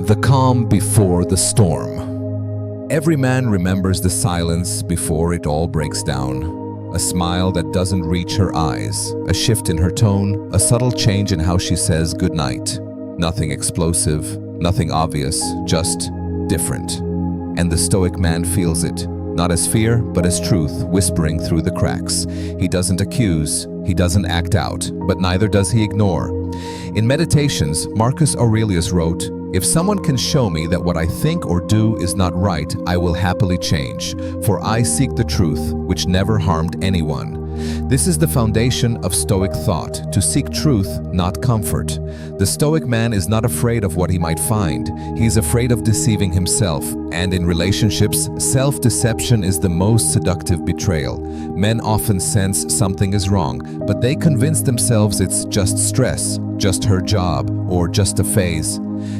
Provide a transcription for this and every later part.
The calm before the storm. Every man remembers the silence before it all breaks down. A smile that doesn't reach her eyes, a shift in her tone, a subtle change in how she says goodnight. Nothing explosive, nothing obvious, just different. And the stoic man feels it, not as fear, but as truth whispering through the cracks. He doesn't accuse, he doesn't act out, but neither does he ignore. In Meditations, Marcus Aurelius wrote, "If someone can show me that what I think or do is not right, I will happily change, for I seek the truth, which never harmed anyone." This is the foundation of Stoic thought, to seek truth, not comfort. The Stoic man is not afraid of what he might find. He is afraid of deceiving himself. And in relationships, self-deception is the most seductive betrayal. Men often sense something is wrong, but they convince themselves it's just stress, just her job, or just a phase.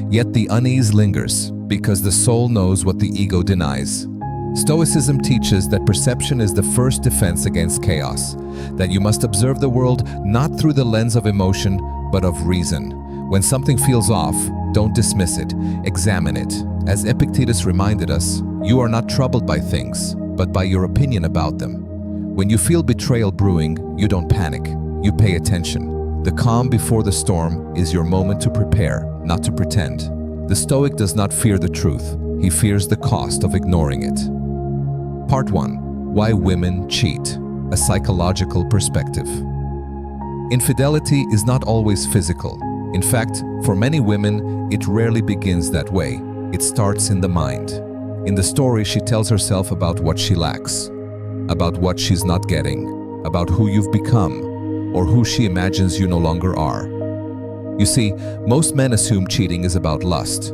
Yet the unease lingers, because the soul knows what the ego denies. Stoicism teaches that perception is the first defense against chaos, that you must observe the world not through the lens of emotion, but of reason. When something feels off, don't dismiss it, examine it. As Epictetus reminded us, you are not troubled by things, but by your opinion about them. When you feel betrayal brewing, you don't panic, you pay attention. The calm before the storm is your moment to prepare, not to pretend. The Stoic does not fear the truth, he fears the cost of ignoring it. Part 1. Why Women Cheat. A Psychological Perspective. Infidelity is not always physical. In fact, for many women, it rarely begins that way. It starts in the mind. In the story, she tells herself about what she lacks, about what she's not getting, about who you've become, or who she imagines you no longer are. You see, most men assume cheating is about lust.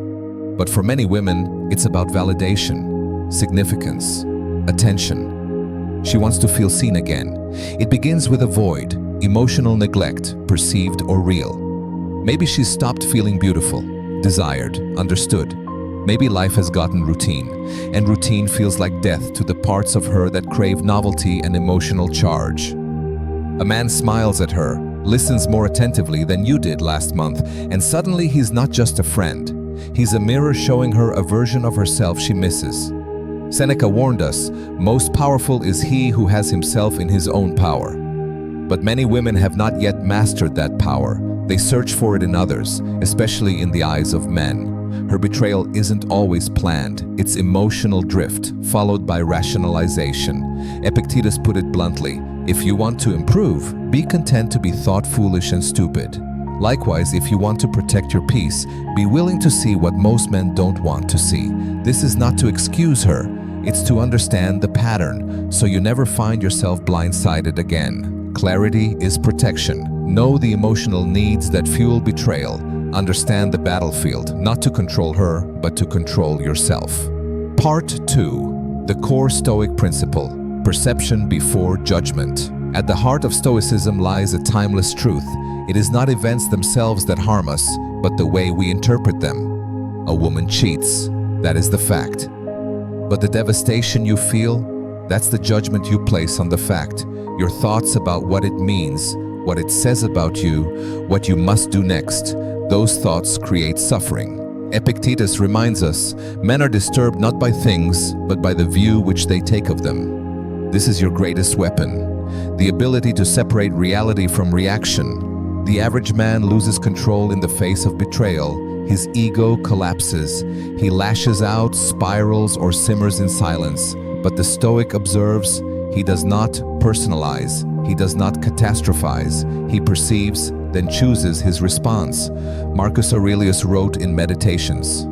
But for many women, it's about validation, significance, attention. She wants to feel seen again. It begins with a void, emotional neglect, perceived or real. Maybe she's stopped feeling beautiful, desired, understood. Maybe life has gotten routine, and routine feels like death to the parts of her that crave novelty and emotional charge. A man smiles at her, listens more attentively than you did last month, and suddenly he's not just a friend. He's a mirror showing her a version of herself she misses. Seneca warned us, most powerful is he who has himself in his own power. But many women have not yet mastered that power. They search for it in others, especially in the eyes of men. Her betrayal isn't always planned. It's emotional drift, followed by rationalization. Epictetus put it bluntly, if you want to improve, be content to be thought foolish and stupid. Likewise, if you want to protect your peace, be willing to see what most men don't want to see. This is not to excuse her, it's to understand the pattern, so you never find yourself blindsided again. Clarity is protection. Know the emotional needs that fuel betrayal. Understand the battlefield, not to control her, but to control yourself. Part 2. The core Stoic principle, perception before judgment. At the heart of Stoicism lies a timeless truth. It is not events themselves that harm us, but the way we interpret them. A woman cheats, that is the fact. But the devastation you feel, that's the judgment you place on the fact. Your thoughts about what it means, what it says about you, what you must do next, those thoughts create suffering. Epictetus reminds us, men are disturbed not by things, but by the view which they take of them. This is your greatest weapon, the ability to separate reality from reaction. The average man loses control in the face of betrayal. His ego collapses. He lashes out, spirals, or simmers in silence. But the Stoic observes, he does not personalize. He does not catastrophize. He perceives, then chooses his response. Marcus Aurelius wrote in Meditations,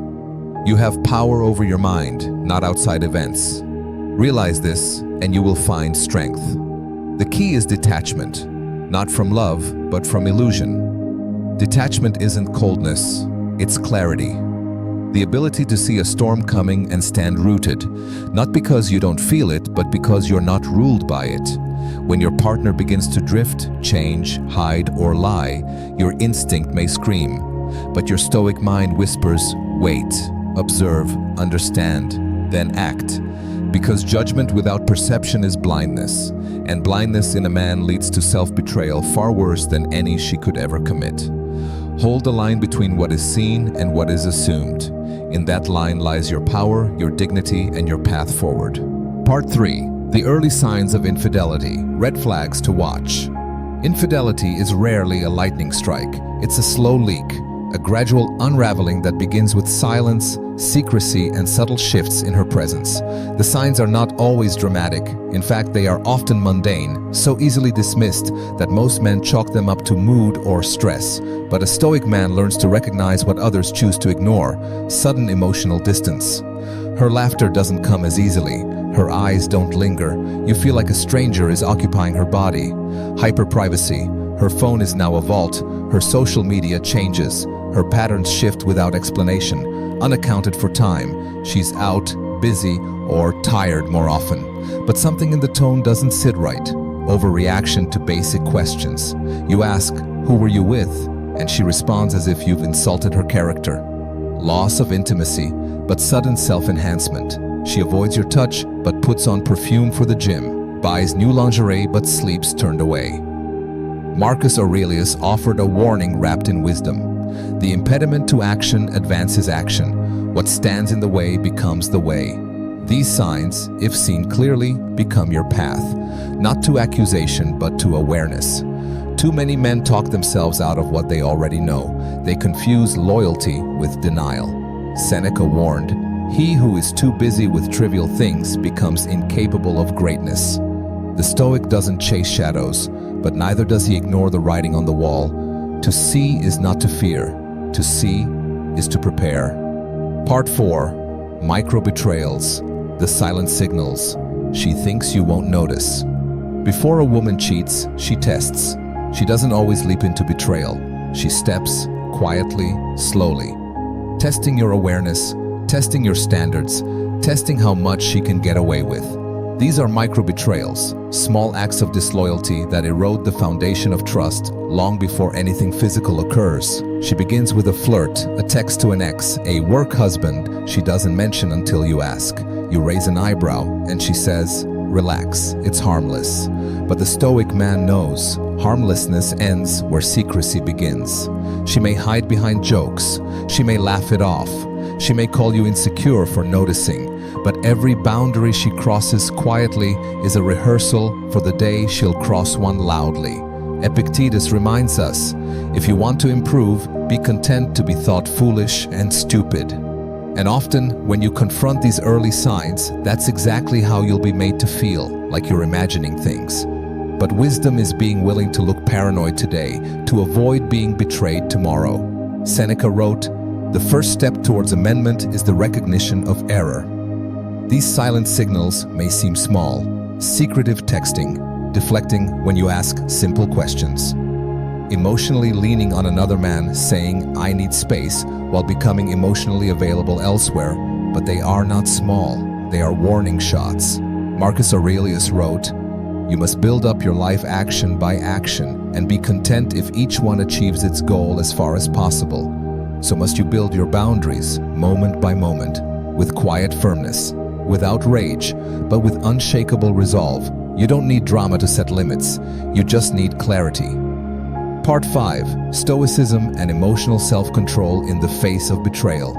"You have power over your mind, not outside events. Realize this, and you will find strength." The key is detachment, not from love, but from illusion. Detachment isn't coldness, it's clarity. The ability to see a storm coming and stand rooted, not because you don't feel it, but because you're not ruled by it. When your partner begins to drift, change, hide, or lie, your instinct may scream, but your Stoic mind whispers, wait, observe, understand, then act. Because judgment without perception is blindness, and blindness in a man leads to self-betrayal far worse than any she could ever commit. Hold the line between what is seen and what is assumed. In that line lies your power, your dignity, and your path forward. Part 3. The early signs of infidelity. Red flags to watch. Infidelity is rarely a lightning strike. It's a slow leak, a gradual unraveling that begins with silence, secrecy, and subtle shifts in her presence. The signs are not always dramatic. In fact, they are often mundane, so easily dismissed that most men chalk them up to mood or stress. But a Stoic man learns to recognize what others choose to ignore: sudden emotional distance. Her laughter doesn't come as easily. Her eyes don't linger. You feel like a stranger is occupying her body. Hyper-privacy. Her phone is now a vault. Her social media changes. Her patterns shift without explanation, unaccounted for time. She's out, busy, or tired more often. But something in the tone doesn't sit right. Overreaction to basic questions. You ask, "Who were you with?" And she responds as if you've insulted her character. Loss of intimacy, but sudden self-enhancement. She avoids your touch, but puts on perfume for the gym. Buys new lingerie, but sleeps turned away. Marcus Aurelius offered a warning wrapped in wisdom. The impediment to action advances action. What stands in the way becomes the way. These signs, if seen clearly, become your path, not to accusation but to awareness. Too many men talk themselves out of what they already know. They confuse loyalty with denial. Seneca warned, "He who is too busy with trivial things becomes incapable of greatness." The Stoic doesn't chase shadows, but neither does he ignore the writing on the wall. To see is not to fear. To see is to prepare. Part 4. Microbetrayals. The silent signals. She thinks you won't notice. Before a woman cheats, she tests. She doesn't always leap into betrayal. She steps, quietly, slowly. Testing your awareness, testing your standards, testing how much she can get away with. These are microbetrayals, small acts of disloyalty that erode the foundation of trust long before anything physical occurs. She begins with a flirt, a text to an ex, a work husband she doesn't mention until you ask. You raise an eyebrow and she says, "Relax, it's harmless." But the Stoic man knows harmlessness ends where secrecy begins. She may hide behind jokes. She may laugh it off. She may call you insecure for noticing. But every boundary she crosses quietly is a rehearsal for the day she'll cross one loudly. Epictetus reminds us, if you want to improve, be content to be thought foolish and stupid. And often, when you confront these early signs, that's exactly how you'll be made to feel, like you're imagining things. But wisdom is being willing to look paranoid today, to avoid being betrayed tomorrow. Seneca wrote, "The first step towards amendment is the recognition of error." These silent signals may seem small, secretive texting, deflecting when you ask simple questions. Emotionally leaning on another man, saying, "I need space," while becoming emotionally available elsewhere. But they are not small, they are warning shots. Marcus Aurelius wrote, "You must build up your life action by action, and be content if each one achieves its goal as far as possible. So must you build your boundaries, moment by moment, with quiet firmness. Without rage, but with unshakable resolve. You don't need drama to set limits. You just need clarity. Part 5. Stoicism and emotional self-control in the face of betrayal.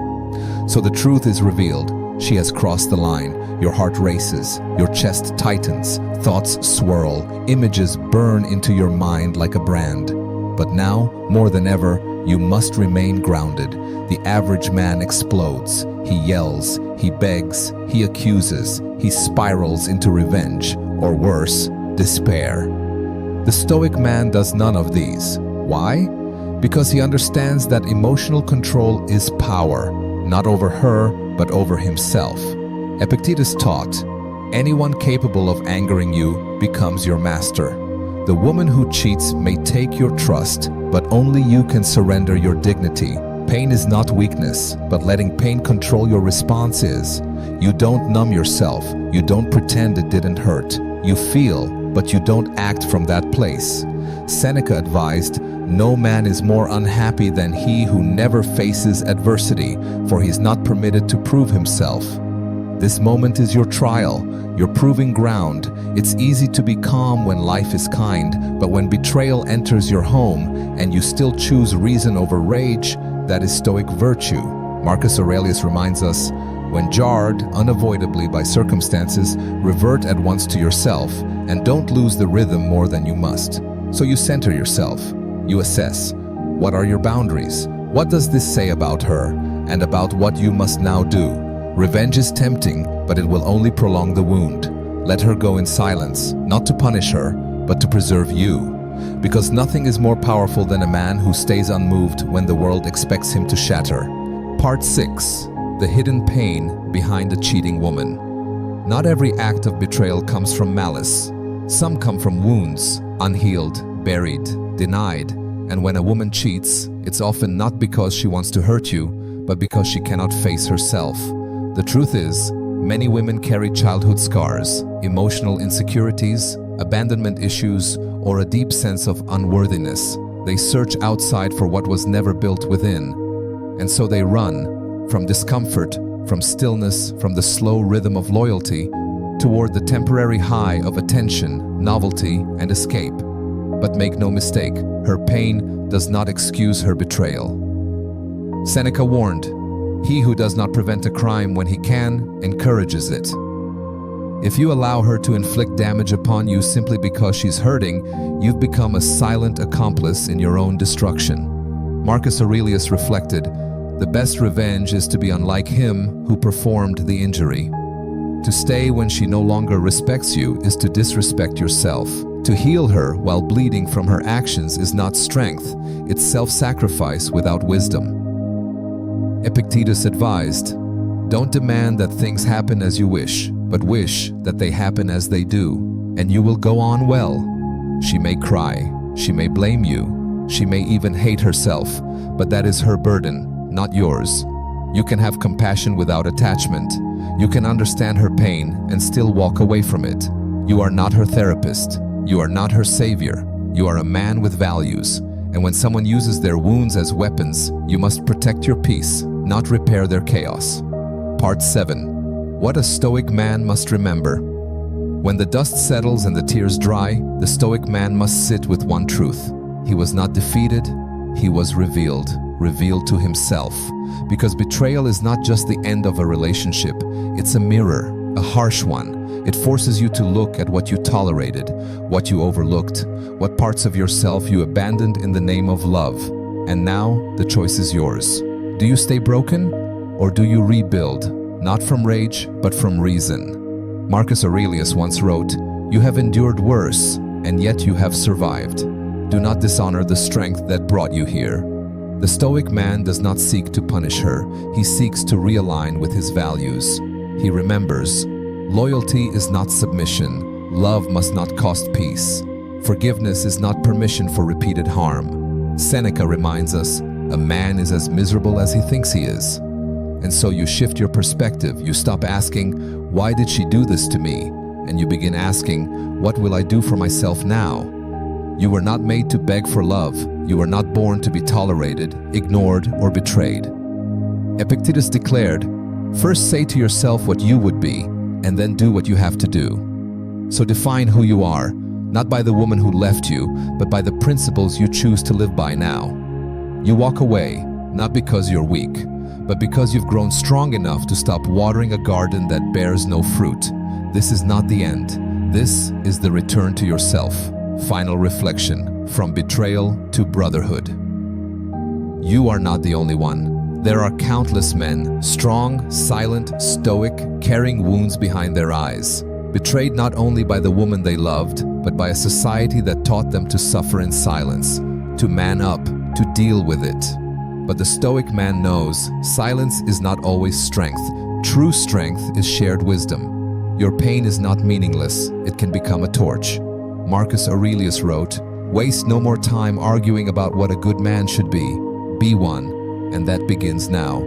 So the truth is revealed. She has crossed the line. Your heart races. Your chest tightens. Thoughts swirl. Images burn into your mind like a brand. But now, more than ever, you must remain grounded. The average man explodes. He yells, he begs, he accuses, he spirals into revenge, or worse, despair. The Stoic man does none of these. Why? Because he understands that emotional control is power, not over her, but over himself. Epictetus taught, anyone capable of angering you becomes your master. The woman who cheats may take your trust, but only you can surrender your dignity. Pain is not weakness, but letting pain control your response is. You don't numb yourself. You don't pretend it didn't hurt. You feel, but you don't act from that place. Seneca advised, no man is more unhappy than he who never faces adversity, for he is not permitted to prove himself. This moment is your trial, your proving ground. It's easy to be calm when life is kind, but when betrayal enters your home and you still choose reason over rage, that is Stoic virtue. Marcus Aurelius reminds us, when jarred unavoidably by circumstances, revert at once to yourself and don't lose the rhythm more than you must. So you center yourself. You assess. What are your boundaries? What does this say about her and about what you must now do? Revenge is tempting, but it will only prolong the wound. Let her go in silence, not to punish her, but to preserve you. Because nothing is more powerful than a man who stays unmoved when the world expects him to shatter. Part 6. The hidden pain behind a cheating woman. Not every act of betrayal comes from malice. Some come from wounds, unhealed, buried, denied. And when a woman cheats, it's often not because she wants to hurt you, but because she cannot face herself. The truth is, many women carry childhood scars, emotional insecurities, abandonment issues, or a deep sense of unworthiness. They search outside for what was never built within. And so they run from discomfort, from stillness, from the slow rhythm of loyalty, toward the temporary high of attention, novelty, and escape. But make no mistake, her pain does not excuse her betrayal. Seneca warned, "He who does not prevent a crime when he can, encourages it." If you allow her to inflict damage upon you simply because she's hurting, you've become a silent accomplice in your own destruction. Marcus Aurelius reflected, "The best revenge is to be unlike him who performed the injury." To stay when she no longer respects you is to disrespect yourself. To heal her while bleeding from her actions is not strength, it's self-sacrifice without wisdom. Epictetus advised, "Don't demand that things happen as you wish, but wish that they happen as they do, and you will go on well." She may cry, she may blame you, she may even hate herself, but that is her burden, not yours. You can have compassion without attachment. You can understand her pain and still walk away from it. You are not her therapist. You are not her savior. You are a man with values. And when someone uses their wounds as weapons, you must protect your peace, not repair their chaos. Part 7. What a Stoic man must remember. When the dust settles and the tears dry, the Stoic man must sit with one truth. He was not defeated, he was revealed to himself. Because betrayal is not just the end of a relationship, it's a mirror, a harsh one. It forces you to look at what you tolerated, what you overlooked, what parts of yourself you abandoned in the name of love. And now, the choice is yours. Do you stay broken, or do you rebuild? Not from rage, but from reason. Marcus Aurelius once wrote, "You have endured worse, and yet you have survived. Do not dishonor the strength that brought you here." The Stoic man does not seek to punish her, he seeks to realign with his values. He remembers, loyalty is not submission, love must not cost peace. Forgiveness is not permission for repeated harm. Seneca reminds us, a man is as miserable as he thinks he is. And so you shift your perspective, you stop asking, why did she do this to me? And you begin asking, what will I do for myself now? You were not made to beg for love. You were not born to be tolerated, ignored, or betrayed. Epictetus declared, first say to yourself what you would be, and then do what you have to do. So define who you are, not by the woman who left you, but by the principles you choose to live by now. You walk away, not because you're weak, but because you've grown strong enough to stop watering a garden that bears no fruit. This is not the end. This is the return to yourself. Final reflection, from betrayal to brotherhood. You are not the only one. There are countless men, strong, silent, stoic, carrying wounds behind their eyes, betrayed not only by the woman they loved, but by a society that taught them to suffer in silence, to man up, to deal with it. But the Stoic man knows silence is not always strength. True strength is shared wisdom. Your pain is not meaningless. It can become a torch. Marcus Aurelius wrote, waste no more time arguing about what a good man should be. Be one, and that begins now.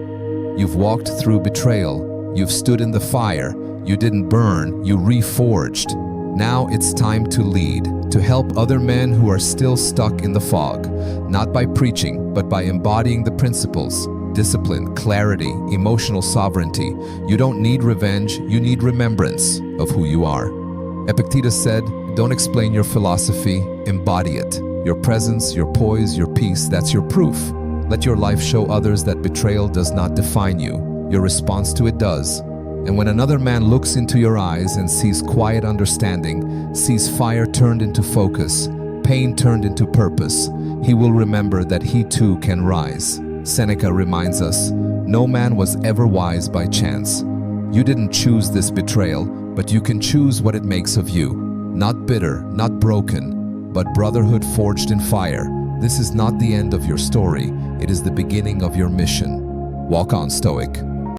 You've walked through betrayal. You've stood in the fire. You didn't burn, you reforged. Now it's time to lead, to help other men who are still stuck in the fog, not by preaching, but by embodying the principles. discipline, clarity, emotional sovereignty. You don't need revenge, you need remembrance of who you are. Epictetus said, "Don't explain your philosophy, embody it. Your presence, your poise, your peace, that's your proof. Let your life show others that betrayal does not define you. Your response to it does. And when another man looks into your eyes and sees quiet understanding, sees fire turned into focus, pain turned into purpose, he will remember that he too can rise." Seneca reminds us, "No man was ever wise by chance. You didn't choose this betrayal, but you can choose what it makes of you. Not bitter, not broken, but brotherhood forged in fire. This is not the end of your story, it is the beginning of your mission. Walk on, Stoic."